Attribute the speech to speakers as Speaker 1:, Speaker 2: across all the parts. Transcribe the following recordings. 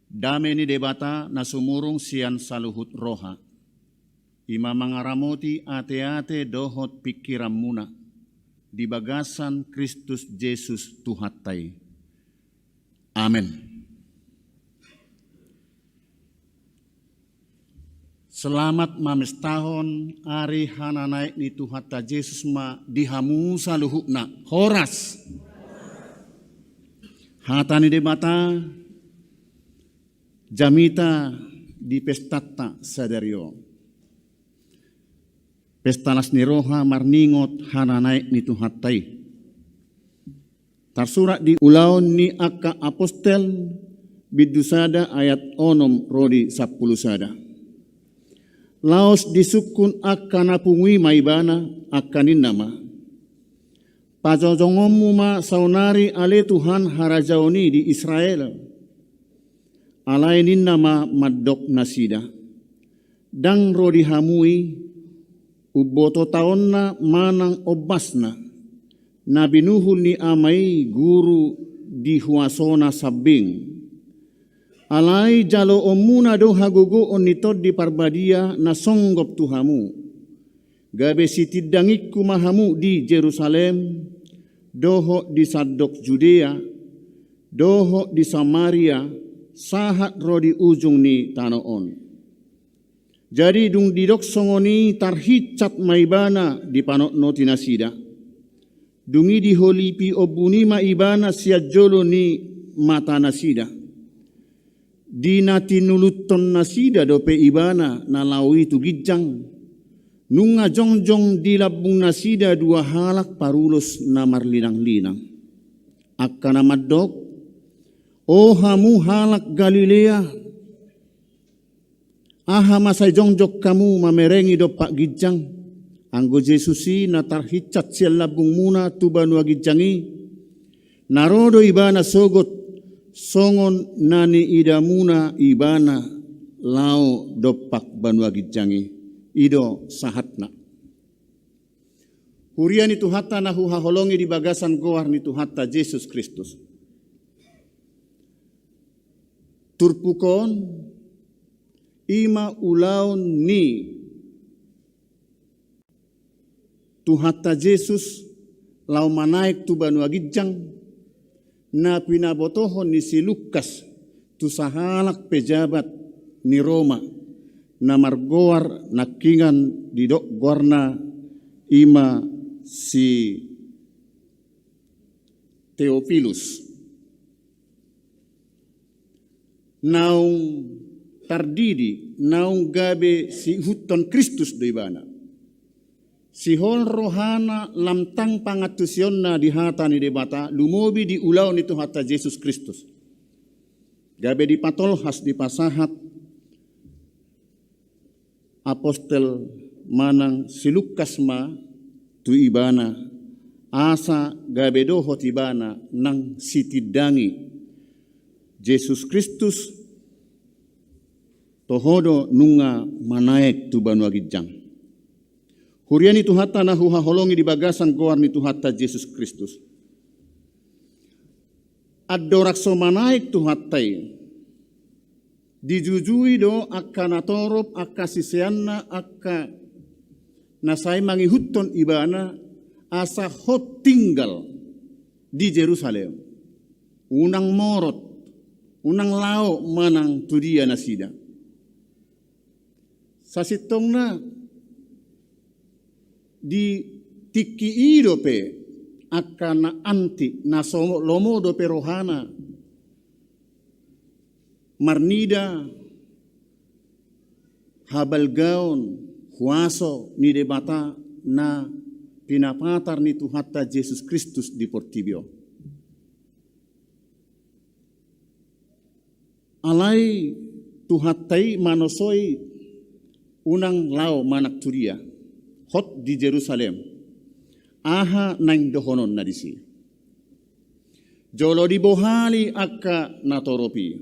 Speaker 1: Dame ni debata na sumurong siyan saluhut roha. Ima mangaramoti ate-ate dohot pikiran muna. Di bagasan Kristus Yesus Tuhatay. Amen. Selamat mamestahon ari hananay ni Tuhata Yesus ma dihamu saluhukna. Horas. Hatani debata jamita di pestata sadario. Pestalas ni roha marningot hananay ni Tuhatay. Tarsurat di ulaon ni akka apostel bidusada ayat onom rodi 10 sada. Laos disukun akka napungui maibana akanin nama. Pajojongommu ma saunari ale Tuhan harajaoni di Israel. Alainin nama madok nasida. Dang rodi hamui uboto taonna manang obasna. Nabinuhul ni amai guru di huasona sabing. Alai jalo omuna do hagogo onitod di parbadia na songgop tuhamu. Gabe sitidangikku mahamu di Jerusalem, doho di Sadok Judea, doho di Samaria, sahat rodi ujung ni tanoon. Jadi dung didok songoni tarhicat maibana di panok noti nasida. Dungi diholipi obuni maibana siajolo ni mata nasida. Dinati nuluton nasida dope ibana na lawi tu gijang. Nunga jongjong di labung nasida dua halak parulus na marlinang-linang. Akka na madok, o hamu halak Galilea. Aha masay jongjok kamu mamerengi do pak gijang. Anggo Jesusi na tarhicat siya labung muna tu banua gijangi. Narodo ibana sogot songon nani idamuna ibana lao dopak banua gijangi ido sahatna. Hurian itu hatta nahu haholongi di bagasan goar ni Tuhatta Yesus Kristus. Turpukon ima ulaun ni Tuhatta Yesus lau manaik tu banua gijang na pinabotohon ni si Lukas tu sahalak pejabat ni Roma na margoar nakingan di dok gorna ima si Theophilus. Naung tardidi naung gabe si huton Kristus do ibana. Si hol rohana lamtang pangatusyonna di hata ni debata lumobi di ulau ni Tuhata Yesus Kristus. Gabe di patolhas di pasahat apostel manang si Lukas ma tu ibana asa gabe dohot ibana nang sitidangi Yesus Kristus tohodo nunga manaek tu banua gijang. Huriani Tuhata nahu haholongi di bagasan goar ni Tuhata Yesus Kristus. Adorakso manaik Tuhatai. Dijujui do akka natorop akka siseanna akka nasai mangihuton ibana asa hot tinggal di Jerusalem. Unang morot, unang lao manang tudia nasida. Sasitongna di tiki idope akana anti na lomo dope rohana marnida habalgaon huaso ni debata na pinapatar ni Tuhata Yesus Kristus di Portibio. Alai Tuhatai manosoi unang lao manak turia. Hot di Jerusalem. Aha nang dohonon na disi. Jolo di bohali akka natoropi.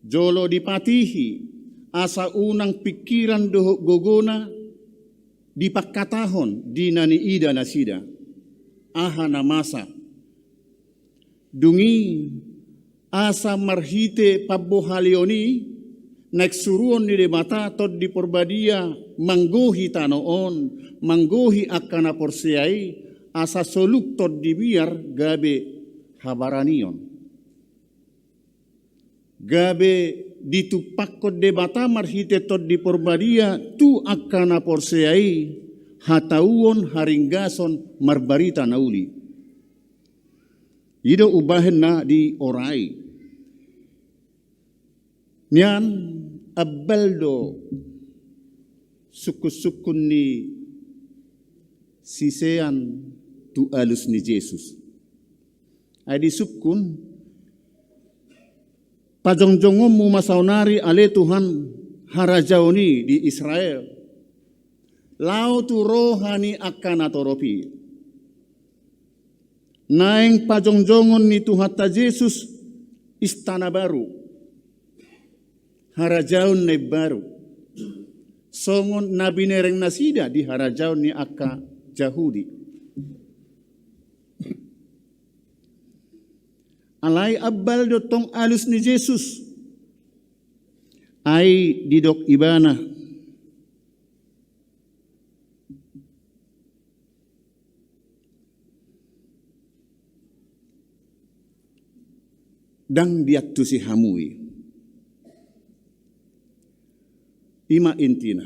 Speaker 1: Jolo di patihi asa unang pikiran doho gogona di pakatahon di nani ida nasida. Aha na masa. Dungi asa marhite pabohalioni naik suruon ni debata tod di porbadia manggohi tanoon manggohi akana porsiai asa soluk tod di biar gabe habaranion gabe ditupakko debata marhite tod di porbadia tu akana porsiai hatauon haringgason marbarita nauli ido ubahen na di orai nian abaldo suku-sukun ni sisean tu alus ni Jesus adi sukun pajongjongom mu masaunari ale Tuhan harajauni di Israel lau tu rohani akan atoropi naeng pajongjongon ni Tuhan ta Yesus istana baru harajaun ni baru songon nabi nereng nasida di harajaun ni akka Yahudi alai abbal dotong alus ni Yesus ai didok ibana dang diatu si hamui ima intina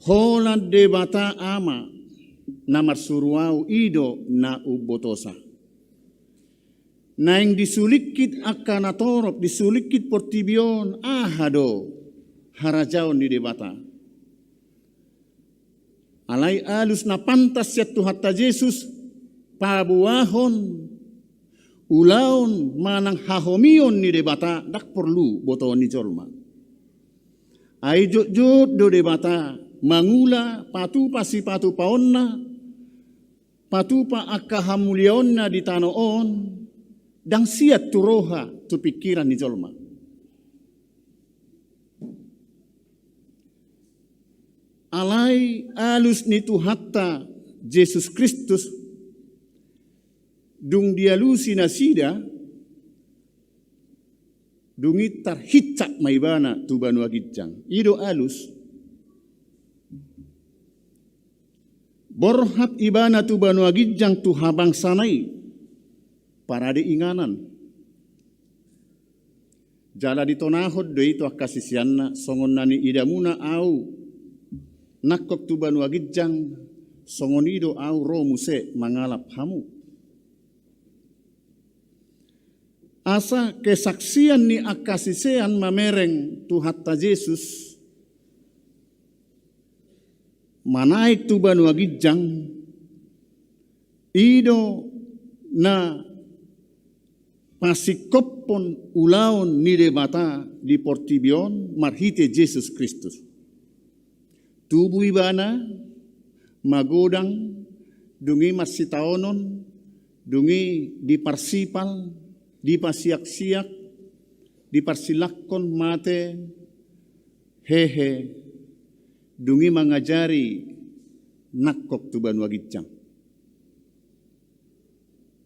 Speaker 1: hola debata ama namar suruau ido na ubotosa naing disulikit akana torop disulikit portibion ahado harajaon di debata alai alus na pantas ya Tuhatta Yesus pabuahon ulaon manang hahomion ni debata dak perlu boton ni jorma ai jut do debata mangula patu pasi patu paonna patu pa akahamulionna di tanoon dang siat turoha tu pikiran ni jorma alai alus ni Tuhatta Yesus Kristus dung dialusi nasida dungi tarhicak maibana tu banu agitjang ido alus borhat ibana tu banu agitjang tu habang sanai parade inganan jala ditonahod do itu akasisianna songon nani idamuna au nakok tu banu agitjang songon ido au romuse mangalap hamu asa kesaksian ni akasisean mamereng Tuhatta Yesus manaik tu banu agitjang ido na pasikopon ulaon ni debata di portibion marhite Yesus Kristus tubuh ibana magodang dungi marsitaonon dungi di parsipal di pasiak-siak, di parsilakon mate, hehe, dungi mangajari nakok tu banu agitjang.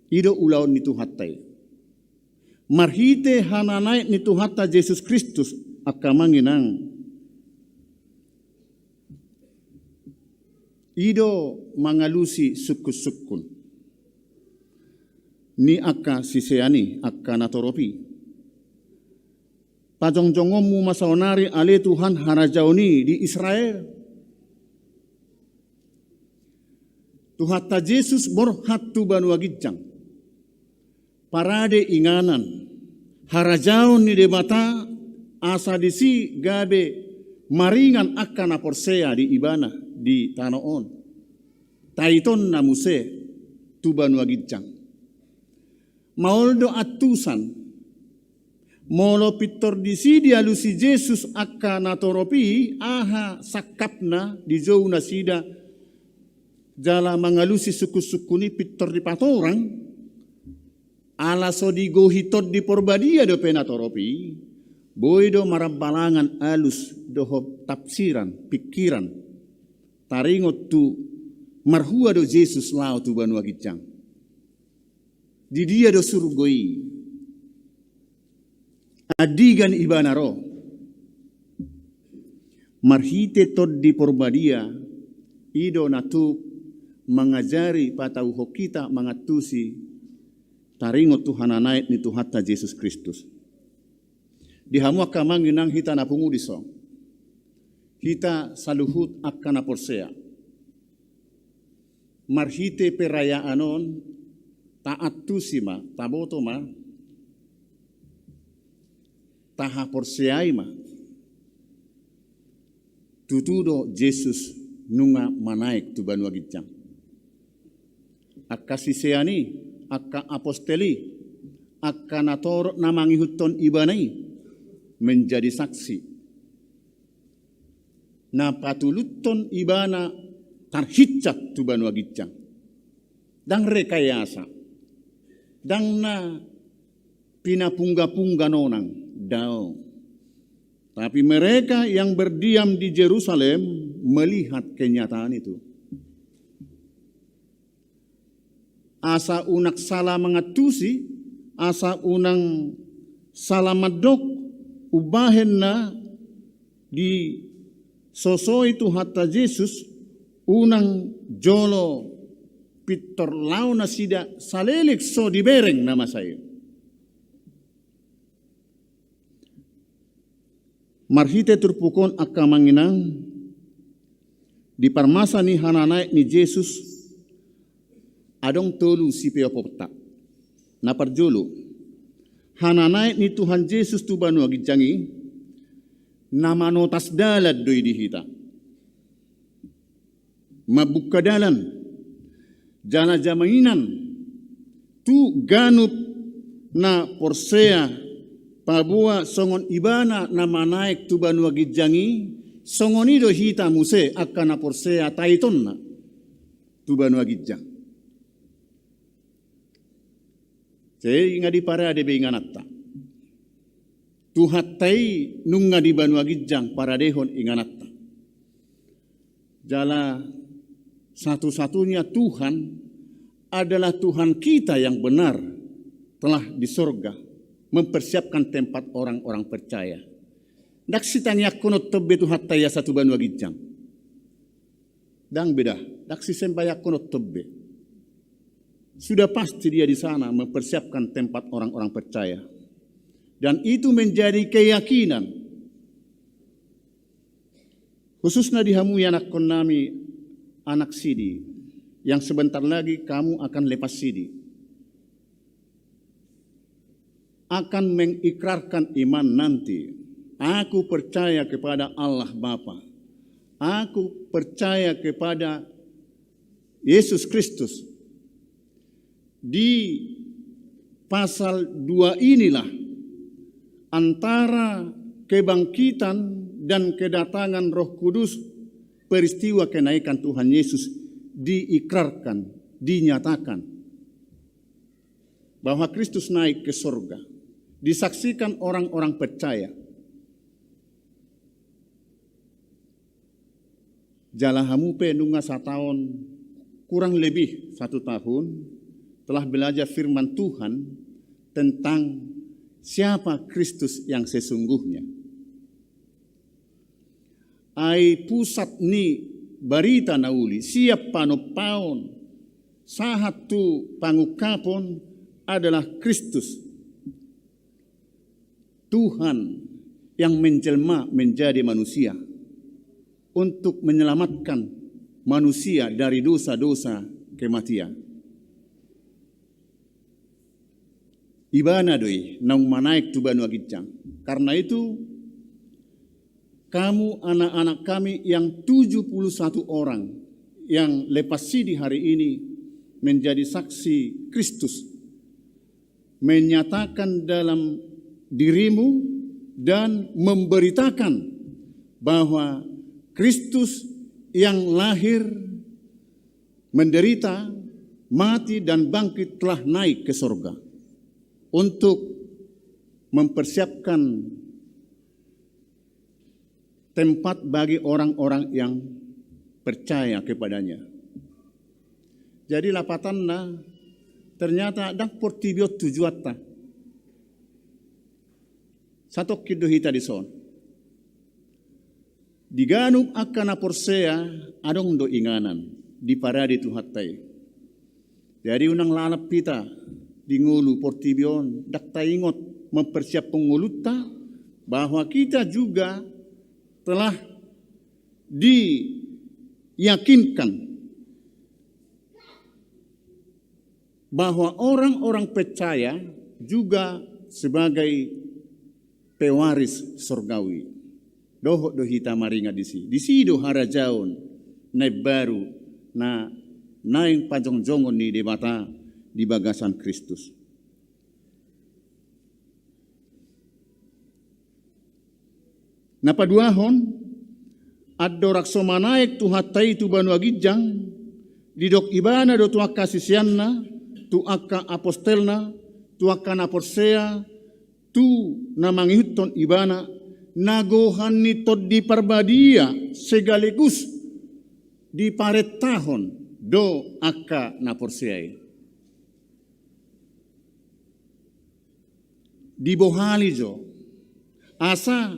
Speaker 1: Ido ulaon ni Tuhattai. Marhite hananai ni Tuhatta Yesus Kristus akamanginang. Ido mangalusi suku-sukun. Ni akka siseani akka natoropi pajongjongomu masaonari ale Tuhan harajauni di Israel Tuhatta Yesus borhat tu banu agitjang parade inganan harajaun ni debata asa disi gabe maringan akka na porsea di ibana di tanoon taiton na muse tu banu agitjang maoldo atusan molo pitor disi dialusi Yesus akka natoropi aha sakapna di jauh nasida jala mangalusi suku-sukuni pitor di patorang ala sodigo hitod di porbadia do penatoropi boy do marabalangan alus do tafsiran pikiran taringot tu marhua do Yesus lao tu banu agitjang di dia do surgoi adigan ibana ro. Marhite tod di porbadia, ido natu mengajari patauho kita mangatusi taringo Tuhan anait ni Tuhatta Yesus Kristus. Dihamu akamanginang hita napungudiso. Hita saluhut akana porsea. Marhite perayaanon taat tusima taboto ma taha porseai ma tutudo Yesus nunga manaik tu banua gijang. Akka siseani, akka aposteli, akka nator namangi huton ibanai menjadi saksi. Na patuluton ibana tarhicak tu banua gijang. Dang rekayasa. Dang na pinapungga-pungga nonang dao. Tapi mereka yang berdiam di Yerusalem melihat kenyataan itu. Asa unak salah mengatusi, asa unang salah madok, ubahen na di sosoi Tuhatta Yesus, unang jolo pitor lau na sida salelik so dibereng nama saya. Marhite turpukon akka manginang di parmasa ni hananai ni Yesus adong tolu si peopopta. Na parjolo hananai ni Tuhan Yesus tu banu agijangi nama notas dalad doi dihita. Mabuka dalan jana jamainan tu ganup na porsea pabua songon ibana na manaik tu banu agijangi songonido hita muse akana porsea taiton na tu banu agijang. Saya ingat di para ade inganatta. Tuhatai nunga di banu agijang para dehon inganatta. Jala satu-satunya Tuhan adalah Tuhan kita yang benar telah di sorga mempersiapkan tempat orang-orang percaya. Dak sitanya kono tebbe Tuhatai ya satu banu agijang. Dang beda, dak si sembayak kono tebbe. Sudah pasti dia di sana mempersiapkan tempat orang-orang percaya. Dan itu menjadi keyakinan. Khususnya di hamu anak konami, anak sidi. Yang sebentar lagi kamu akan lepas sidi. Akan mengikrarkan iman nanti. Aku percaya kepada Allah Bapa. Aku percaya kepada Yesus Kristus. Di pasal 2 inilah antara kebangkitan dan kedatangan Roh Kudus peristiwa kenaikan Tuhan Yesus diikrarkan, dinyatakan bahwa Kristus naik ke surga, disaksikan orang-orang percaya. Jalahamu penunga satahun, kurang lebih 1 tahun, telah belajar firman Tuhan tentang siapa Kristus yang sesungguhnya. Ai pusat ni barita nauli, siap panopaon, sahatu pangukapon adalah Kristus. Tuhan yang menjelma menjadi manusia untuk menyelamatkan manusia dari dosa-dosa kematian. Ibana doi nang manaik tu banu agijang. Karena itu kamu anak-anak kami yang 71 orang yang lepas sidi hari ini menjadi saksi Kristus, menyatakan dalam dirimu dan memberitakan bahwa Kristus yang lahir, menderita, mati dan bangkit telah naik ke surga untuk mempersiapkan tempat bagi orang-orang yang percaya kepadanya. Jadi lapatanna ternyata dak portibiot tujuatta. Satok kido hita di son. Diganuk akan aporsea adong do inganan di paradi tuhatai. Dari unang lalap pita di ngulu portibion dak taingot mempersiap penguluta bahwa kita juga telah diyakinkan bahwa orang-orang percaya juga sebagai pewaris surgawi. Doho do hita maringa di sido harajaon na baru na naing pajongjongon ni debata di bagasan Kristus. Napaduahon addo rakso manaik tu hatai tu banu agijang didok ibana do tu akka sisianna tu akka apostelna tu akka naporsea tu namangihuton ibana nagohan ni tod di parbadia segaligus di paret tahun do akka naporseai. Di bohalijo asa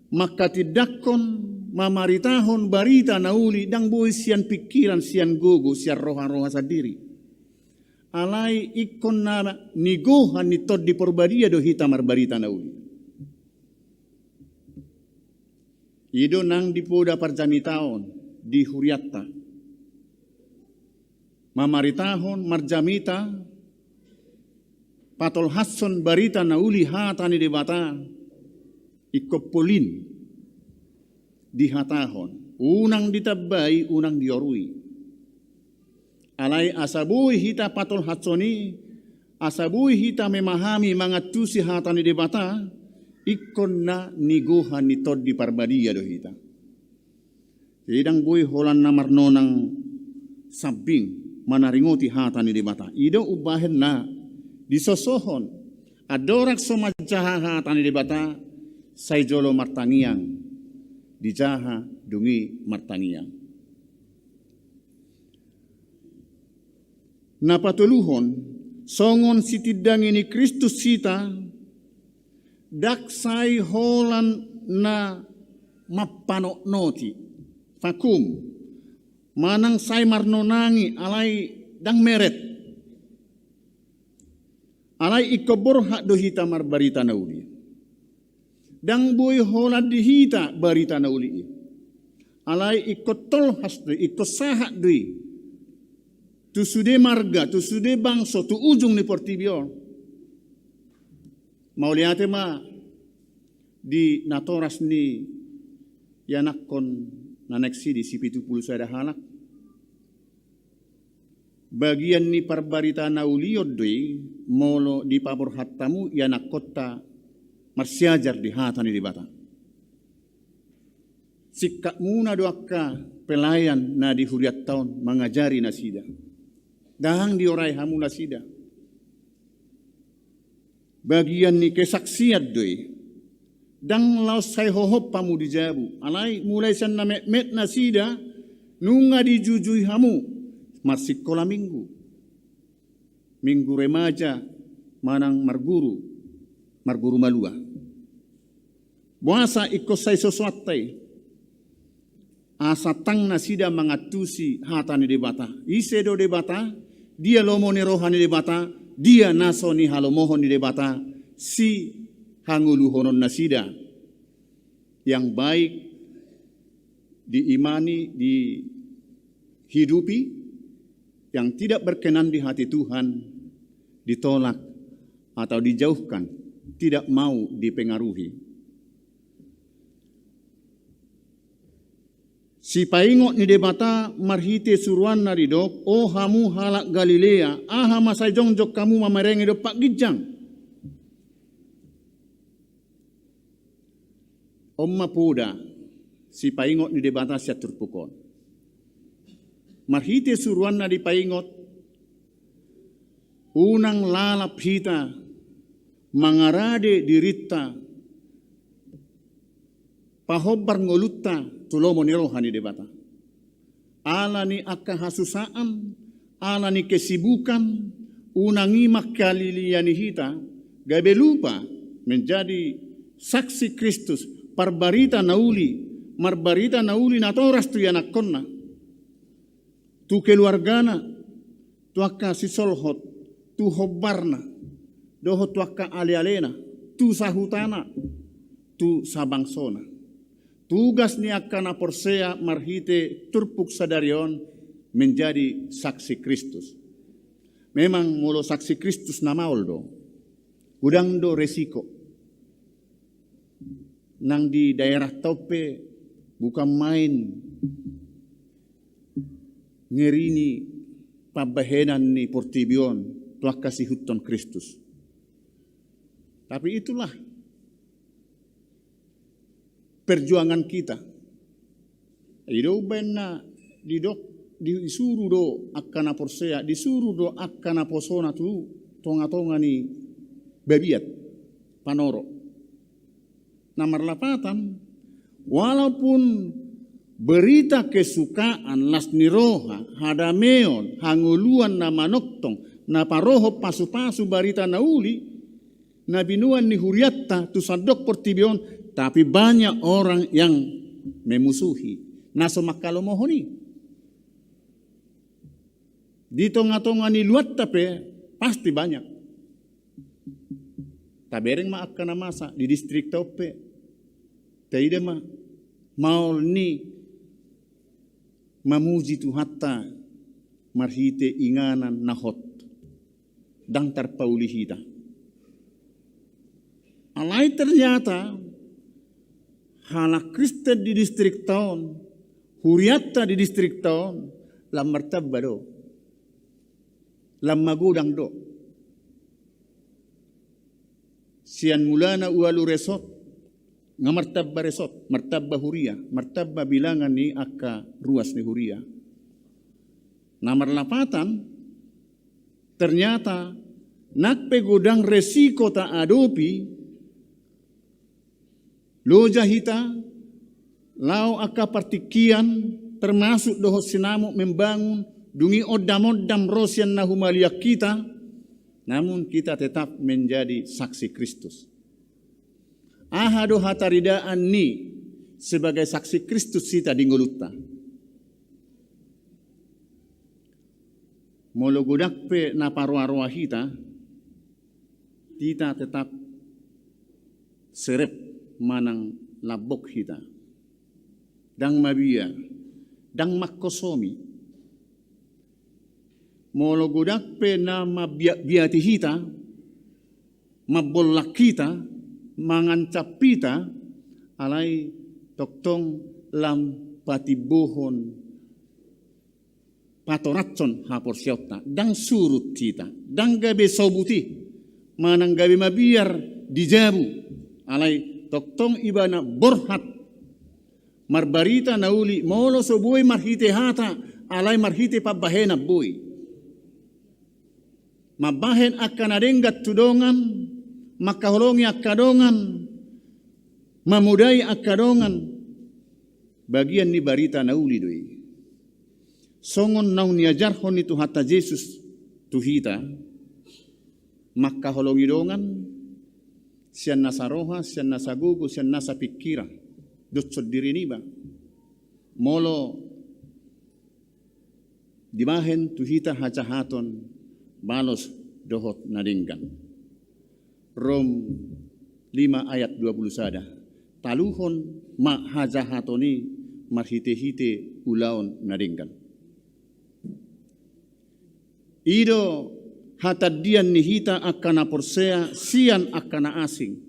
Speaker 1: makatidakon mamaritahon barita nauli dang boy sian pikiran sian gogo sian roha-roha sadiri. Alai ikon na nigohan ni tod di parbadia do hita marbarita nauli. Ido nang dipoda parjanitaon di huriatta. Mamaritahon marjamita patol hasson barita nauli hatani debata ikopolin di hatahon. Unang ditabai, unang diorui. Alai asabui hita patol hassoni, asabui hita memahami mangatusi hatani debata, ikon na niguhan ni tod di parbadia do hita. Idang buy holan na marnonang sabing manaringoti hata ni debata. Ido ubahen na disosohon adorak somajaha hata ni debata say jolo martangiang dijaha dungi martangiang. Napatuluhon songon sitidang ini Kristus sita daksai holan na mapanoknoti fakum manang say marnonangi alai dang meret alai ikoborha do hita marbarita nauli dang boy holan di hita barita nauli alai ikotol hasdo ikosahat dui tu sude marga tu sude bangso tu ujung ni portibio. Mau lihat ma di natoras ni yanakon naneksi di sipitu puluh sada halak. Bagian ni parbarita nauliod doi molo di pabor hatamu yanak kota marsiajar di hatani di bata. Sikak muna doaka pelayan na di huriat tahun mengajari nasida. Dahang di orai hamu nasida. Bagian ni kesaksian doi dang laos say hohop pamu dijabu alai mulai san na met nasida nunga dijujui hamu marsikola minggu remaja manang marguru malua buasa ikut say sesuatai asa tang nasida mangatusi hatani debata isedo debata dia lomoni rohani debata dia naso ni halomohon ni debata si hanguluhonon nasida yang baik diimani, dihidupi, yang tidak berkenan di hati Tuhan ditolak atau dijauhkan, tidak mau dipengaruhi. Si paingot ni debata marhite suruan naridok, oh hamu halak Galilea, aha masay jongjok kamu mamarengi do pak gijang. Omma puda, si paingot ni debata siya turpukon. Marhite suruan na di paingot, unang lalap hita, mangarade dirita, pahobar ngolutta, tulomo ni rohani debata. Ala ni akahasusaan, ala ni kesibukan, unang imak kaliliani hita, gabe lupa menjadi saksi Kristus, parbarita nauli, marbarita nauli na toras tu yanakonna, tu keluargana, tu akka sisolhot, tu hobarna, doho tu akka ale-alena, tu sahutana, tu sabangsona. Tugas ni akka na porsea marhite turpuk sadarion menjadi saksi Kristus. Memang mulo saksi Kristus na mauldo, udang do resiko. Nang di daerah Taupe bukan main ngerini pabahenan ni Portibion tuah kasih huton Kristus. Tapi itulah perjuangan kita. Ido benna disuruh do akana porsea, disuruh do akana posona tu tonga-tonga ni babiat panoro. Nomor 8, walaupun berita kesukaan las niroha, hadameon, hanguluan na manoktong, na paroho pasu-pasu barita nauli, na binuan ni huriatta tu sadok Portibion, tapi banyak orang yang memusuhi. Na sumakalomohoni. Di tonga-tonga ni luat tapi pasti banyak. Tabereng ma akka na masa di distrik Taupe. Taida ma maul ni mamuji tu hatta marhite inganan nahot dang tarpaulihita. Alai ternyata hala Kristen di distrik taon, huriatta di distrik taon, lam martabba do, lam magudang do. Sian mulana ualu resot, nga martabba resot, martabba huria, martabba bilangan ni akka ruas ni huria. Nomor 8, ternyata nakpegodang resiko ta adopi, loja hita, lau akka partikian, termasuk dohot sinamuk membangun, dungi odam-odam rosian na humaliak kita, namun kita tetap menjadi saksi Kristus. Ahado hataridaan ni sebagai saksi Kristus kita di ngolutta. Mologodak pe na parwa-rwa kita tetap serep manang labok kita. Dang mabiya, dang makkosomi. Mologodak pe na mabiati hita, mabolak kita, mangancap kita, alay toktong lam patibuhon patoratson hapor siyota, dang surut kita, dang gabi sobuti, manang gabi mabiar dijabu, alay toktong ibana borhat, marbarita nauli, molo sobuy marhite hata, alay marhite pabahena buy. Mabahen akan adenggat tudongan, makahulongi akadongan, mamudai akadongan, bagian ni barita nauli doi. Songon naun niajarhon itu hatta Yesus tuhita, makahulongi dongan, sian nasaroha, sian nasagugu, sian nasa pikira, dutsod diri niba. Molo dibahen tuhita hacahaton, balos dohot nadinggan. Rom 5 ayat 21. Taluhon ma hajahatoni marhite-hite ulaon nadinggan. Ido hatadian nihita akana porsea sian akana asing.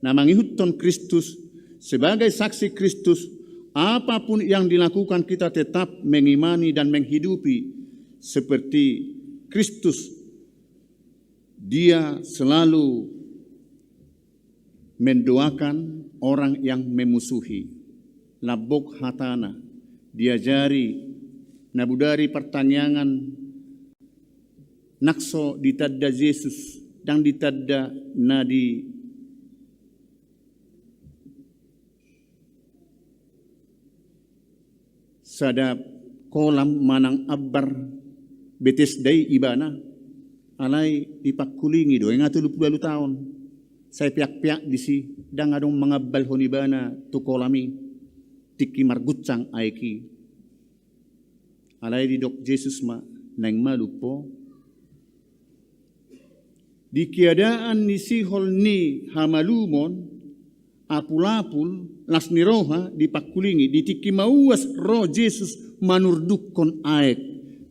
Speaker 1: Na mangihutton Kristus sebagai saksi Kristus, apapun yang dilakukan kita tetap mengimani dan menghidupi seperti Kristus. Dia selalu mendoakan orang yang memusuhi. Labok hatana, diajari, nabudari pertanyaan, nakso ditadda Yesus, dan ditadda nadi sadap kolam manang abbar betes day ibana alay ipakkulingi do nga 32 tahun Saya piak-piak di si dang adong mga balhon ibana tukolami tiki margutsang aiki. Alay di dok Jesus ma nang malupo. Di keadaan ni sihol ni hamalumon apulapul las ni roha di pakulingi di tiki mauas roh Jesus manurdukon aek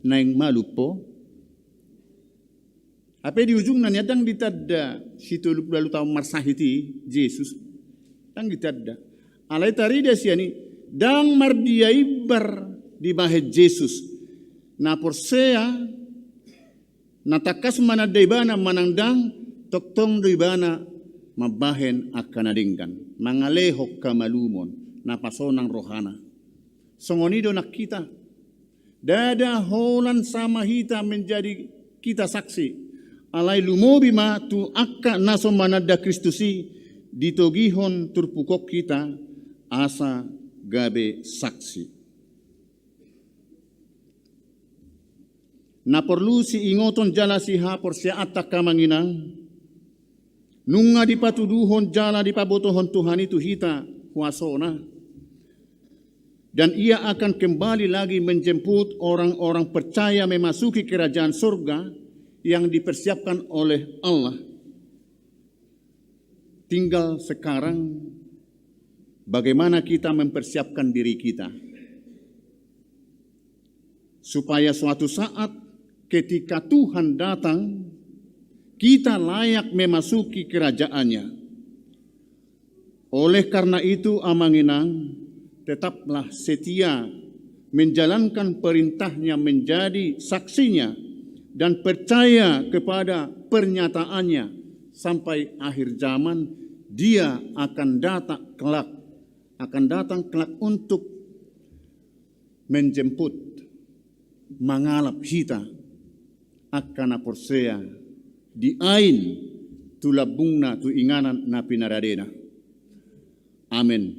Speaker 1: nang malupo. Apa di ujung nanya dang ditadda situ lalu tahu marsahiti Jesus dang ditadda. Alai tarida siani dang mardia ibar di bahet Jesus. Na porsea na takas mana daibana manangdang toktong daibana mabahen akan adinggan. Mangalehok kamalumon na pasonang rohana. Songonido nakita. Dada holan sama hita menjadi kita saksi. Alay lumobi ma tu akka naso manada Kristusi ditogihon turpukok kita asa gabe saksi. Na perlu si ingoton jala si hapor si atak kamanginang nunga dipatuduhon jala dipabotohon Tuhan itu hita huasona dan ia akan kembali lagi menjemput orang-orang percaya memasuki kerajaan surga yang dipersiapkan oleh Allah. Tinggal sekarang bagaimana kita mempersiapkan diri kita supaya suatu saat ketika Tuhan datang kita layak memasuki kerajaannya. Oleh karena itu amanginang tetaplah setia menjalankan perintahnya menjadi saksinya dan percaya kepada pernyataannya sampai akhir zaman. Dia akan datang kelak untuk menjemput mangalap hita akan porsea di ain tulabungna tu inganan na pinaradena. Amin.